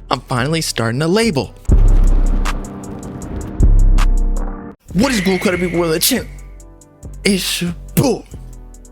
I'm finally starting a label. What is good, credible people of the channel? It's your boy,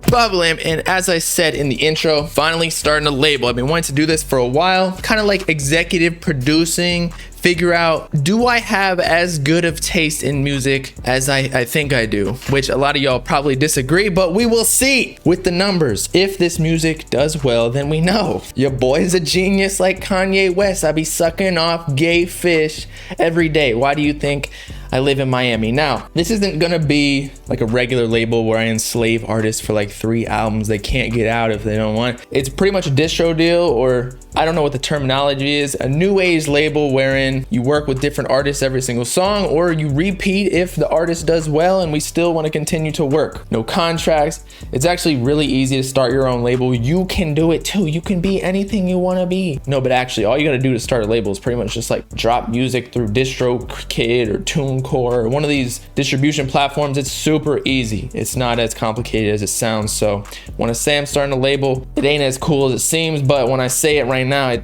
Bobbalam, and as I said in the intro, finally starting a label. I've been wanting to do this for a while, kind of like executive producing, figure out, do I have as good of taste in music as I think I do? Which a lot of y'all probably disagree, but we will see with the numbers. If this music does well, then we know. Your boy's a genius like Kanye West. I be sucking off gay fish every day. Why do you think I live in Miami? Now, this isn't gonna be like a regular label where I enslave artists for like 3 albums they can't get out if they don't want. It's pretty much a distro deal, or I don't know what the terminology is, a new age label wherein you work with different artists every single song, or you repeat if the artist does well and we still want to continue to work. No contracts. It's actually really easy to start your own label. You can do it too. You can be anything you want to be. No, but actually all you got to do to start a label is pretty much just like drop music through DistroKid or TuneCore or one of these distribution platforms. It's super easy. It's not as complicated as it sounds. So when I say I'm starting a label, it ain't as cool as it seems, but when I say it right now,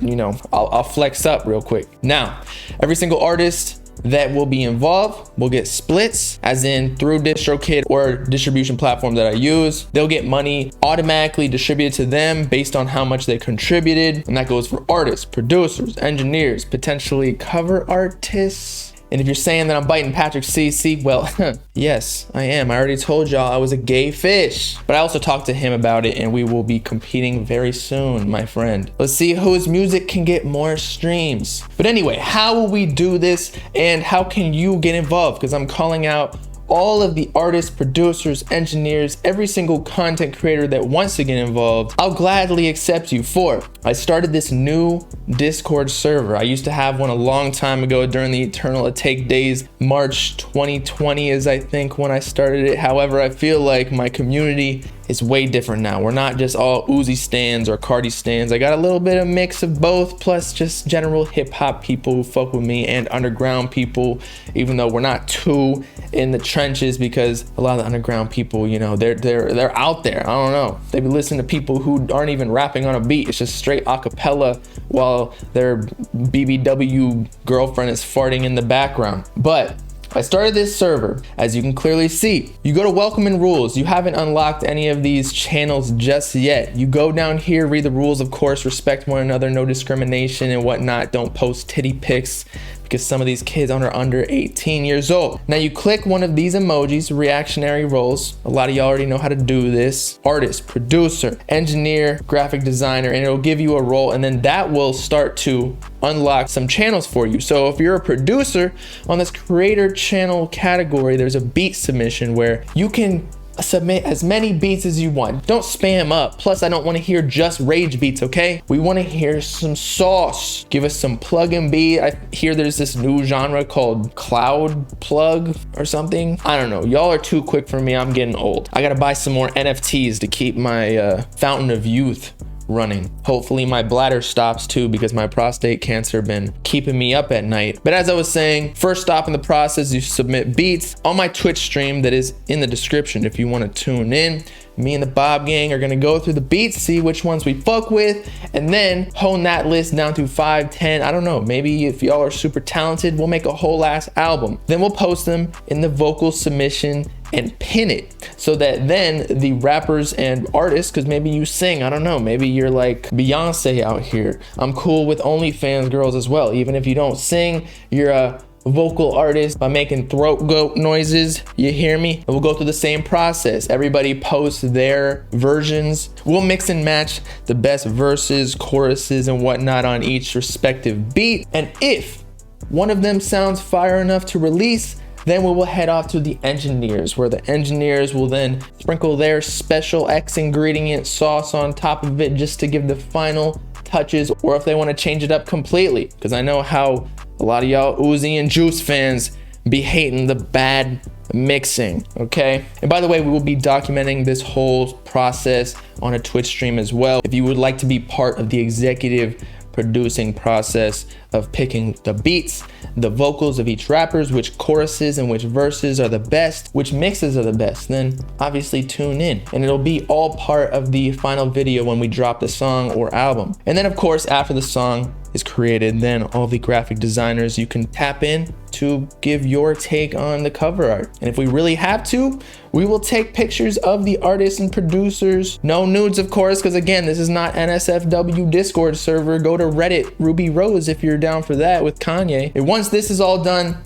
I'll flex up real quick. Now, every single artist that will be involved will get splits, as in through DistroKid or distribution platform that I use. They'll get money automatically distributed to them based on how much they contributed, and that goes for artists, producers, engineers, potentially cover artists. And if you're saying that I'm biting Patrick CC, well, yes, I am. I already told y'all I was a gay fish. But I also talked to him about it, and we will be competing very soon, my friend. Let's see whose music can get more streams. But anyway, how will we do this, and how can you get involved? Because I'm calling out all of the artists, producers, engineers, every single content creator that wants to get involved. I'll gladly accept you for. I started this new Discord server. I used to have one a long time ago during the Eternal Take days. March 2020 is, I think, when I started it. However, I feel like my community is way different now. We're not just all Uzi stans or Cardi stans. I got a little bit of mix of both, plus just general hip hop people who fuck with me and underground people, even though we're not too in the trenches, because a lot of the underground people, they're out there. I don't know. They be listening to people who aren't even rapping on a beat. It's just straight acapella while their BBW girlfriend is farting in the background. But I started this server, as you can clearly see. You go to welcome and rules. You haven't unlocked any of these channels just yet. You go down here, read the rules, of course, respect one another, no discrimination and whatnot. Don't post titty pics, because some of these kids are under 18 years old. Now you click one of these emojis, reactionary roles. A lot of y'all already know how to do this. Artist, producer, engineer, graphic designer, and it'll give you a role, and then that will start to unlock some channels for you. So if you're a producer, on this creator channel category, there's a beat submission where you can submit as many beats as you want. Don't spam up. Plus, I don't want to hear just rage beats, okay? We want to hear some sauce. Give us some plug and beat. I hear there's this new genre called cloud plug or something. I don't know. Y'all are too quick for me. I'm getting old. I gotta buy some more NFTs to keep my fountain of youth running. Hopefully my bladder stops too, because my prostate cancer been keeping me up at night. But as I was saying, first stop in the process, you submit beats on my Twitch stream that is in the description if you want to tune in. Me and the Bob gang are gonna go through the beats, see which ones we fuck with, and then hone that list down to 5, 10, I don't know, maybe if y'all are super talented, we'll make a whole ass album. Then we'll post them in the vocal submission and pin it, so that then the rappers and artists, because maybe you sing, I don't know, maybe you're like Beyonce out here. I'm cool with OnlyFans girls as well. Even if you don't sing, you're a vocal artist by making throat goat noises, you hear me? And we'll go through the same process. Everybody posts their versions. We'll mix and match the best verses, choruses, and whatnot on each respective beat. And if one of them sounds fire enough to release, then we will head off to the engineers, where the engineers will then sprinkle their special X ingredient sauce on top of it just to give the final touches, or if they want to change it up completely, because I know how a lot of y'all Uzi and Juice fans be hating the bad mixing, okay? And by the way, we will be documenting this whole process on a Twitch stream as well. If you would like to be part of the executive producing process of picking the beats, the vocals of each rappers, which choruses and which verses are the best, which mixes are the best, then obviously tune in, and it'll be all part of the final video when we drop the song or album. And then of course, after the song, is created, then all the graphic designers you can tap in to give your take on the cover art. And if we really have to, we will take pictures of the artists and producers. No nudes, of course, because again, this is not NSFW Discord server. Go to Reddit, Ruby Rose, if you're down for that with Kanye. And once this is all done,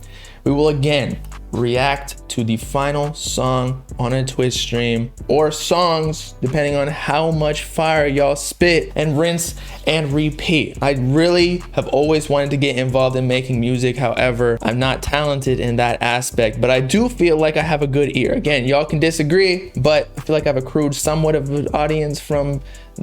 we will again react to the final song on a Twitch stream, or songs, depending on how much fire y'all spit, and rinse and repeat. I really have always wanted to get involved in making music. However, I'm not talented in that aspect, but I do feel like I have a good ear. Again, y'all can disagree, but I feel like I've accrued somewhat of an audience from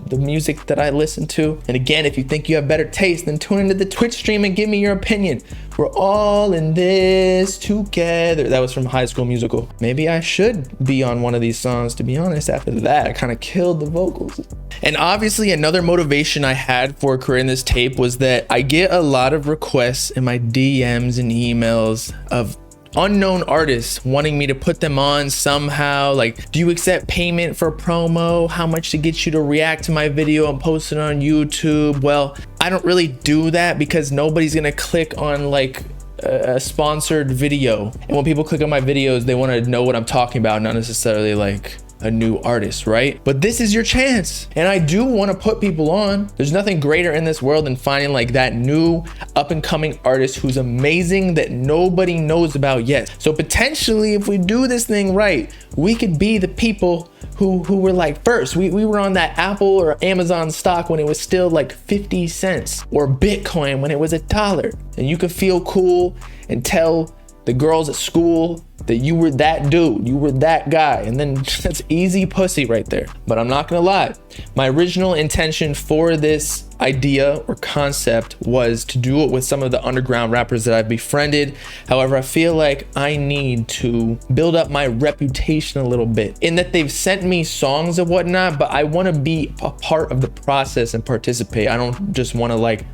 the music that I listen to. And again, if you think you have better taste, then tune into the Twitch stream and give me your opinion. We're all in this together. That was from High School Musical. Maybe I should be on one of these songs, to be honest. After that, I kind of killed the vocals. And obviously another motivation I had for creating this tape was that I get a lot of requests in my DMs and emails of unknown artists wanting me to put them on somehow. Like, do you accept payment for promo? How much to get you to react to my video and post it on YouTube? Well, I don't really do that because nobody's gonna click on like a sponsored video. And when people click on my videos, they want to know what I'm talking about, not necessarily like a new artist, right? But this is your chance. And I do want to put people on. There's nothing greater in this world than finding like that new up and coming artist who's amazing that nobody knows about yet. So potentially, if we do this thing right, we could be the people who were like first. We were on that Apple or Amazon stock when it was still like 50 cents, or Bitcoin when it was $1. And you could feel cool and tell the girls at school that you were that dude, you were that guy, and then that's easy pussy right there. But I'm not gonna lie, my original intention for this idea or concept was to do it with some of the underground rappers that I've befriended. However, I feel like I need to build up my reputation a little bit, in that they've sent me songs and whatnot, but I want to be a part of the process and participate. I don't just want to like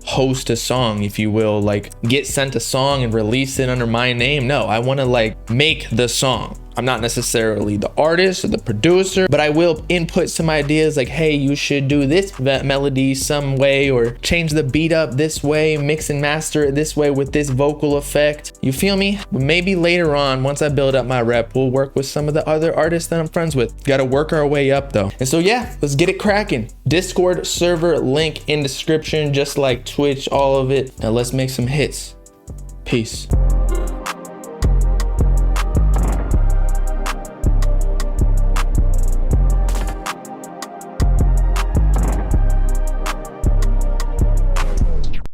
host a song, if you will, like get sent a song and release it under my name. No, I want to like make the song. I'm not necessarily the artist or the producer, but I will input some ideas like, hey, you should do this melody some way, or change the beat up this way, mix and master it this way with this vocal effect. You feel me? But maybe later on, once I build up my rep, we'll work with some of the other artists that I'm friends with. Got to work our way up though. And so yeah, let's get it cracking. Discord server link in description, just like Twitch, all of it. Now let's make some hits. Peace.